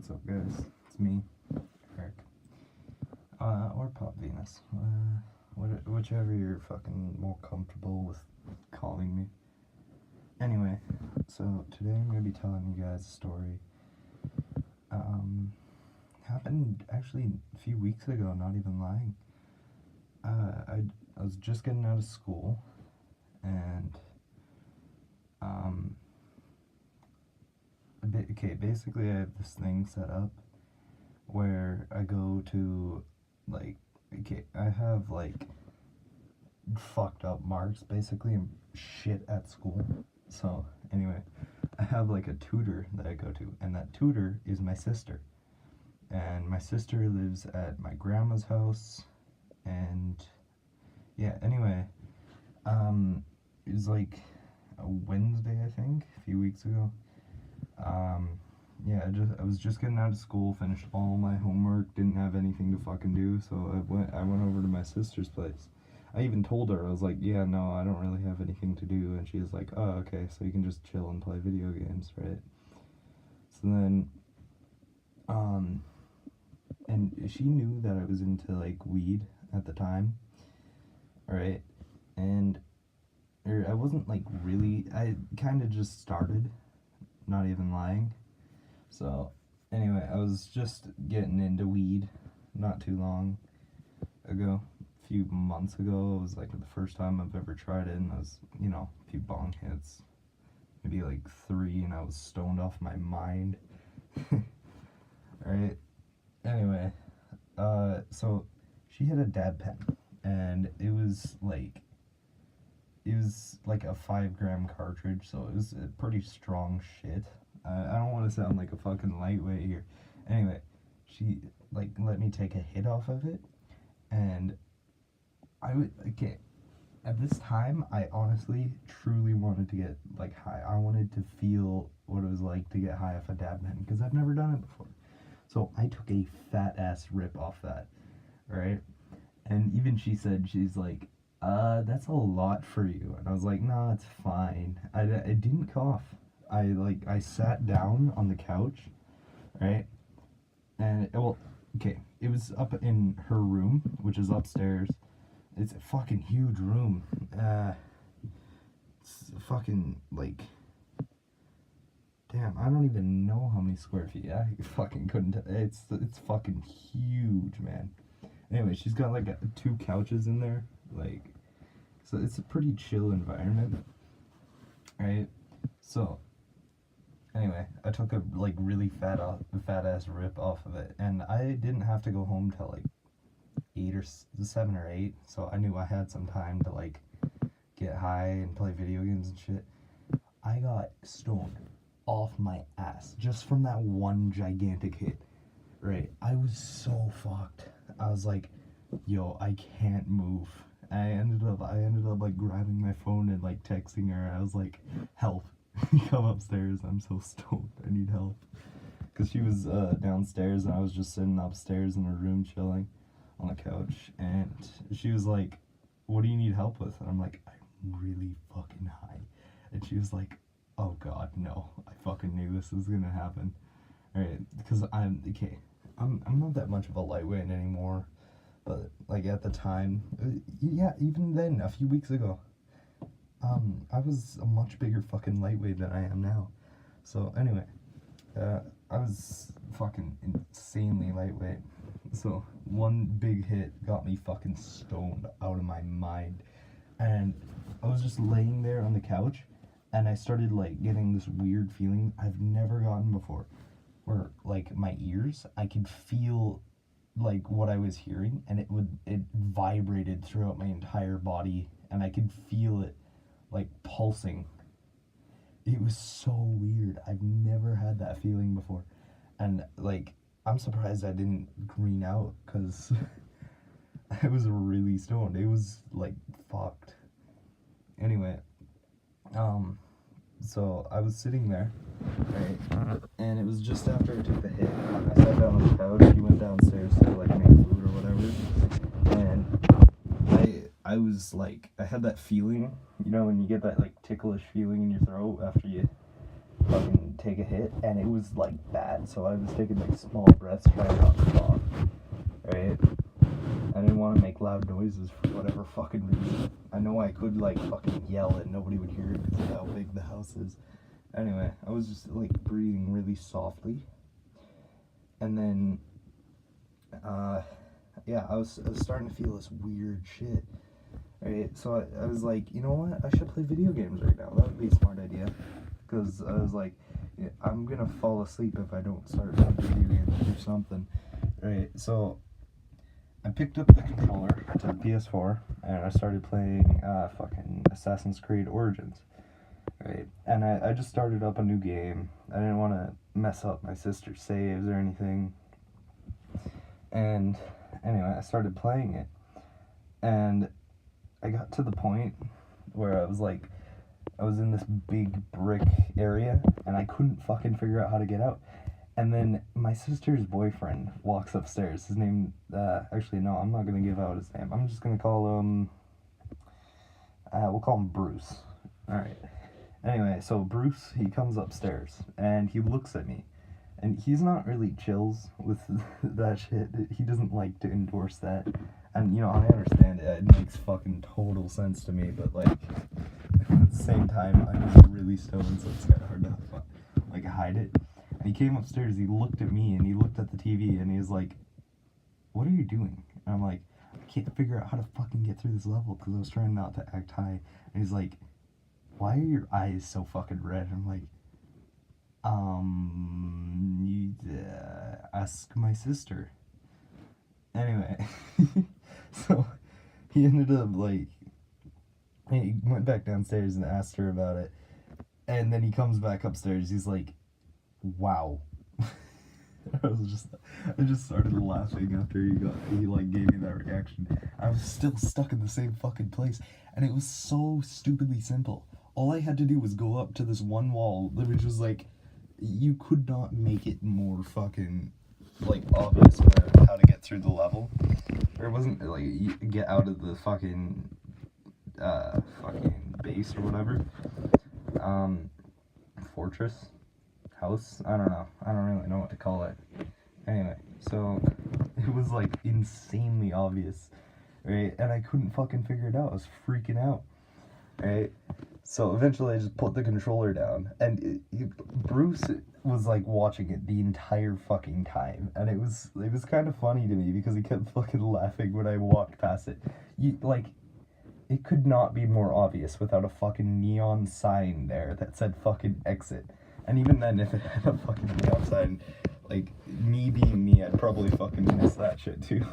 what's up, guys? It's me, Eric. Or Pop Venus. Whichever you're fucking more comfortable with calling me. Anyway, so today I'm gonna be telling you guys a story. Happened actually a few weeks ago, not even lying. I was just getting out of school, and basically I have this thing set up where I go to, I have, fucked up marks, basically, and shit at school. So, anyway, I have, a tutor that I go to, and that tutor is my sister. And my sister lives at my grandma's house, and, yeah, anyway, it was, a Wednesday, I think, a few weeks ago. I was just getting out of school, finished all my homework, didn't have anything to fucking do, so I went over to my sister's place. I even told her, I was like, yeah, no, I don't really have anything to do, and she was like, oh, okay, so you can just chill and play video games, right? So then, and she knew that I was into, weed at the time, right? And, I wasn't, really, I kind of just started, not even lying. So, anyway, I was just getting into weed not too long ago. A few months ago. It was, the first time I've ever tried it, and I was, a few bong hits. Maybe, 3, and I was stoned off my mind. Right? Anyway, so she had a dab pen, and it was, a 5-gram cartridge, so it was a pretty strong shit. I don't want to sound like a fucking lightweight here. Anyway, she, let me take a hit off of it, and at this time, I honestly, truly wanted to get, high. I wanted to feel what it was like to get high off a dab pen, because I've never done it before. So I took a fat-ass rip off that, right? And even she said, she's like, that's a lot for you. And I was like, no, it's fine. I didn't cough. I sat down on the couch, right? And, it was up in her room, which is upstairs. It's a fucking huge room. It's fucking, damn, I don't even know how many square feet. I fucking couldn't, it's fucking huge, man. Anyway, she's got, 2 couches in there, so it's a pretty chill environment, right? So, anyway, I took a, really fat-ass rip off of it, and I didn't have to go home till, 7 or 8, so I knew I had some time to, get high and play video games and shit. I got stoned off my ass just from that one gigantic hit, right? I was so fucked. I was like, yo, I can't move. I ended up grabbing my phone and texting her. I was like, help. Come upstairs, I'm so stoned, I need help. Because she was downstairs, and I was just sitting upstairs in her room chilling on the couch, and she was like, what do you need help with? And I'm like, I'm really fucking high. And she was like, oh god, no, I fucking knew this was gonna happen. Alright, because I'm not that much of a lightweight anymore, but at the time, yeah, even then, a few weeks ago, I was a much bigger fucking lightweight than I am now. So anyway, I was fucking insanely lightweight. So one big hit got me fucking stoned out of my mind. And I was just laying there on the couch, and I started getting this weird feeling I've never gotten before, where my ears, I could feel what I was hearing, and it vibrated throughout my entire body, and I could feel it pulsing. It was so weird. I've never had that feeling before. And I'm surprised I didn't green out, because I was really stoned. It was fucked. Anyway, so I was sitting there, right, and it was just after I took the hit. I sat down on the couch, he went downstairs to make food or whatever, and I was I had that feeling, when you get that ticklish feeling in your throat after you fucking take a hit, and it was like bad. So I was taking like small breaths, trying not to cough. Right? I didn't want to make loud noises for whatever fucking reason. I know I could like fucking yell and nobody would hear it because of how big the house is. Anyway, I was just like breathing really softly. And then, yeah, I was starting to feel this weird shit. Right? So I was like, you know what? I should play video games right now. That would be a smart idea. Because I was like, yeah, I'm gonna fall asleep if I don't start playing video games or something. Right? So I picked up the controller to the PS4 and I started playing fucking Assassin's Creed Origins. Right? And I just started up a new game. I didn't want to mess up my sister's saves or anything. And anyway, I started playing it. And I got to the point where I was like, I was in this big brick area and I couldn't fucking figure out how to get out. And then my sister's boyfriend walks upstairs. His name, actually, no, I'm not going to give out his name. I'm just going to call him, we'll call him Bruce. Alright. Anyway, so Bruce, he comes upstairs and he looks at me. And he's not really chills with that shit. He doesn't like to endorse that. And, you know, I understand it. It makes fucking total sense to me. But, like, at the same time, I'm just really stoned, so it's kind of hard to, like, hide it. And he came upstairs, he looked at me, and he looked at the TV, and he was like, what are you doing? And I'm like, I can't figure out how to fucking get through this level, because I was trying not to act high. And he's like, why are your eyes so fucking red? I'm like, ask my sister. Anyway, so he ended up, like, he went back downstairs and asked her about it, and then he comes back upstairs, he's like, wow. I just started laughing after he like gave me that reaction. I was still stuck in the same fucking place, and it was so stupidly simple. All I had to do was go up to this one wall, which was like, you could not make it more fucking, like, obvious how to get through the level. Or it wasn't, like, you get out of the fucking base or whatever. Fortress? House? I don't know. I don't really know what to call it. Anyway, so it was, like, insanely obvious, right? And I couldn't fucking figure it out. I was freaking out, right? So eventually I just put the controller down, and Bruce was like watching it the entire fucking time, and it was kind of funny to me because he kept fucking laughing when I walked past it. It could not be more obvious without a fucking neon sign there that said fucking exit. And even then, if it had a fucking neon sign, like, me being me, I'd probably fucking miss that shit too.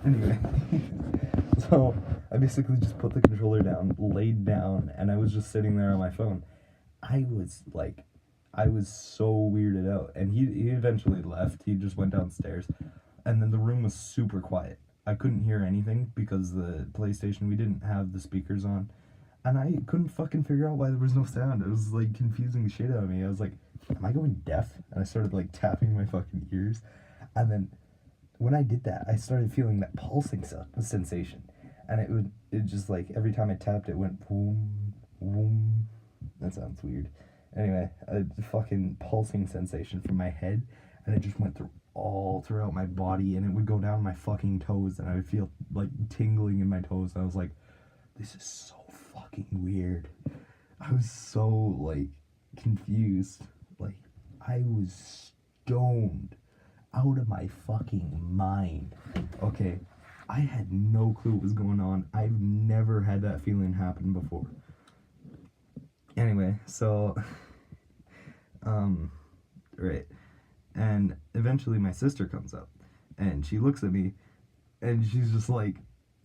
Anyway. So I basically just put the controller down, laid down, and I was just sitting there on my phone. I was so weirded out. And he eventually left. He just went downstairs. And then the room was super quiet. I couldn't hear anything because the PlayStation, we didn't have the speakers on. And I couldn't fucking figure out why there was no sound. It was like confusing the shit out of me. I was like, am I going deaf? And I started like tapping my fucking ears. And then when I did that, I started feeling that pulsing sensation. And it just like, every time I tapped, it went boom, boom. That sounds weird. Anyway, a fucking pulsing sensation from my head, and it just went all throughout my body, and it would go down my fucking toes, and I would feel like tingling in my toes. I was like, this is so fucking weird. I was so like confused. Like, I was stoned out of my fucking mind. Okay, I had no clue what was going on. I've never had that feeling happen before. Anyway, so, right, and eventually my sister comes up, and she looks at me, and she's just like,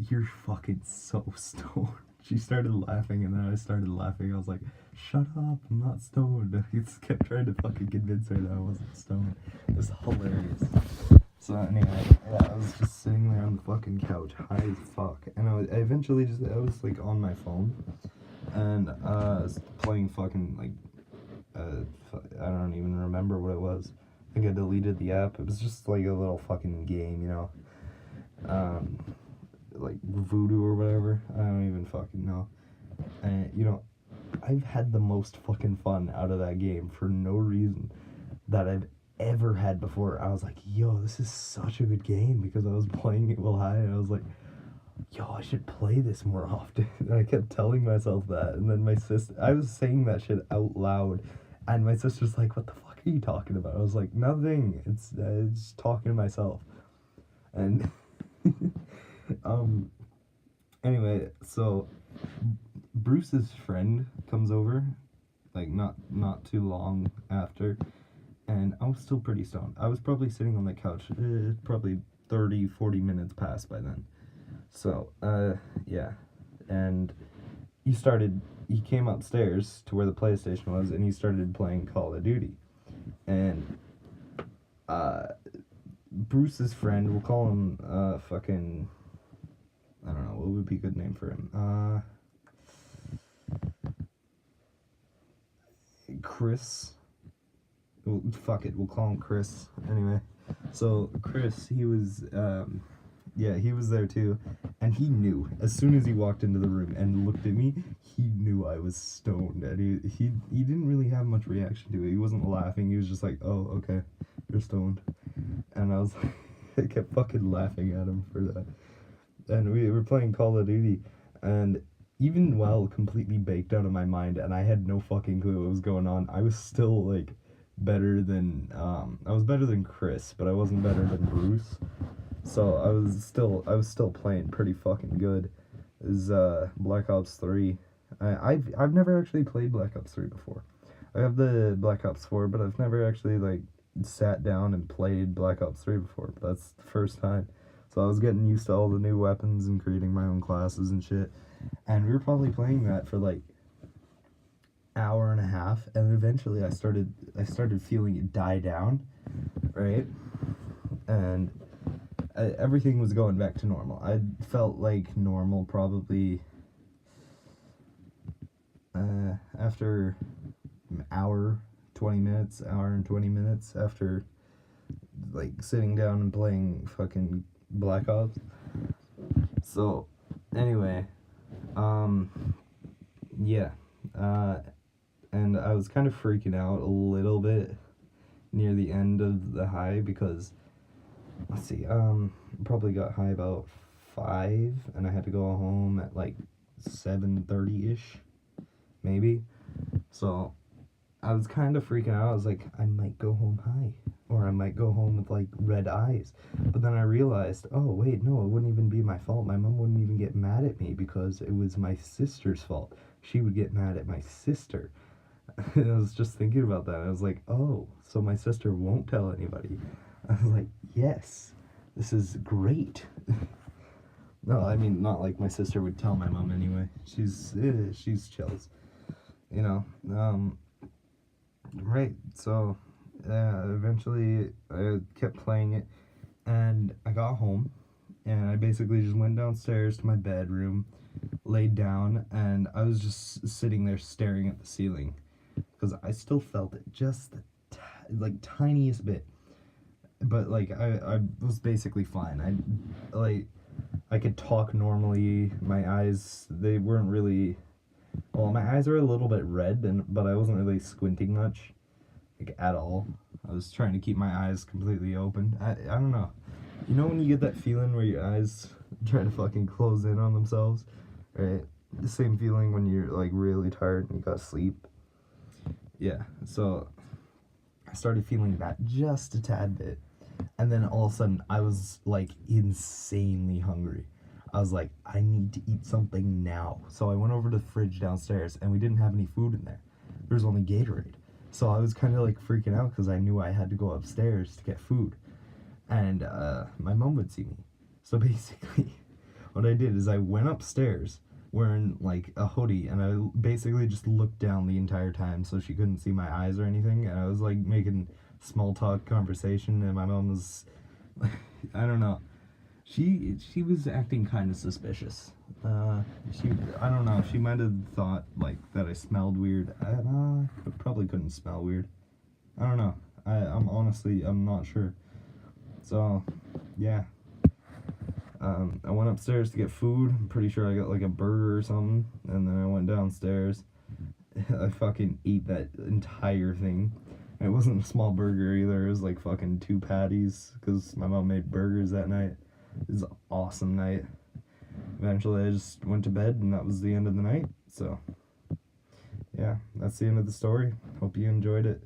you're fucking so stoned. She started laughing, and then I started laughing. I was like, shut up, I'm not stoned. I just kept trying to fucking convince her that I wasn't stoned. It was hilarious. So anyway, yeah, I was just sitting there on the fucking couch, high as fuck, and I eventually I was like on my phone, and I was playing fucking like, I don't even remember what it was. I think I deleted the app. It was just like a little fucking game, you know, like Voodoo or whatever. I don't even fucking know. And you know, I've had the most fucking fun out of that game for no reason that I've ever had before. I was like, yo, this is such a good game because I was playing it while high and I was like, yo, I should play this more often. And I kept telling myself that. And then my sister, I was saying that shit out loud. And my sister's like, what the fuck are you talking about? I was like, nothing. It's talking to myself. And, anyway, so Bruce's friend comes over, like, not too long after. And I was still pretty stoned. I was probably sitting on the couch, probably 30, 40 minutes past by then. So, yeah. And he came upstairs to where the PlayStation was, and he started playing Call of Duty. And, Bruce's friend, we'll call him, fucking, I don't know, what would be a good name for him? Chris. Well, fuck it, we'll call him Chris. Anyway, so Chris, he was there too, and he knew as soon as he walked into the room and looked at me, he knew I was stoned, and he didn't really have much reaction to it. He wasn't laughing. He was just like, "Oh, okay, you're stoned," and I was like, I kept fucking laughing at him for that. And we were playing Call of Duty, and even while completely baked out of my mind, and I had no fucking clue what was going on, I was still like better than I was better than Chris, but I wasn't better than Bruce. So I was still playing pretty fucking good. Is Black Ops 3. I've never actually played Black Ops 3 before. I have the Black Ops 4, but I've never actually like sat down and played Black Ops 3 before. But that's the first time. So I was getting used to all the new weapons and creating my own classes and shit. And we were probably playing that for like hour and a half, and eventually I started feeling it die down, right? And everything was going back to normal. I felt like normal probably after hour and 20 minutes after like sitting down and playing fucking Black Ops. So anyway, yeah, and I was kind of freaking out a little bit near the end of the high because, let's see, probably got high about 5, and I had to go home at like 7:30-ish, maybe. So I was kind of freaking out. I was like, I might go home high, or I might go home with like red eyes. But then I realized, oh wait, no, it wouldn't even be my fault. My mom wouldn't even get mad at me because it was my sister's fault. She would get mad at my sister. And I was just thinking about that. I was like, oh, so my sister won't tell anybody. I was like, yes, this is great. No, I mean, not like my sister would tell my mom anyway. She's chills, you know. Right, so eventually I kept playing it, and I got home, and I basically just went downstairs to my bedroom, laid down, and I was just sitting there staring at the ceiling, because I still felt it just the tiniest bit, but like I was basically fine. I could talk normally. My eyes, they weren't really, well, my eyes are a little bit red, but I wasn't really squinting much, like at all. I was trying to keep my eyes completely open. I don't know. You know when you get that feeling where your eyes try to fucking close in on themselves, right? The same feeling when you're like really tired and you gotta sleep. Yeah, so I started feeling that just a tad bit, and then all of a sudden I was like insanely hungry. I was like, I need to eat something now. So I went over to the fridge downstairs, and we didn't have any food in there. There was only Gatorade. So I was kind of like freaking out because I knew I had to go upstairs to get food. And my mom would see me. So basically, what I did is I went upstairs wearing like a hoodie, and I basically just looked down the entire time so she couldn't see my eyes or anything. And I was like making small talk conversation, and my mom was, I don't know. She was acting kind of suspicious. I don't know. She might have thought like that I smelled weird. I probably couldn't smell weird. I don't know. I'm not sure. So, yeah. I went upstairs to get food. I'm pretty sure I got like a burger or something, and then I went downstairs, I fucking ate that entire thing. And it wasn't a small burger either. It was like fucking 2 patties because my mom made burgers that night. It was an awesome night. Eventually, I just went to bed, and that was the end of the night. So, yeah, that's the end of the story. Hope you enjoyed it.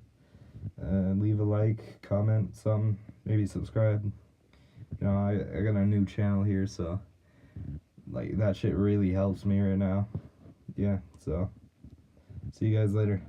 Leave a like, comment, something, maybe subscribe. You know, I got a new channel here, so like that shit really helps me right now. Yeah, so see you guys later.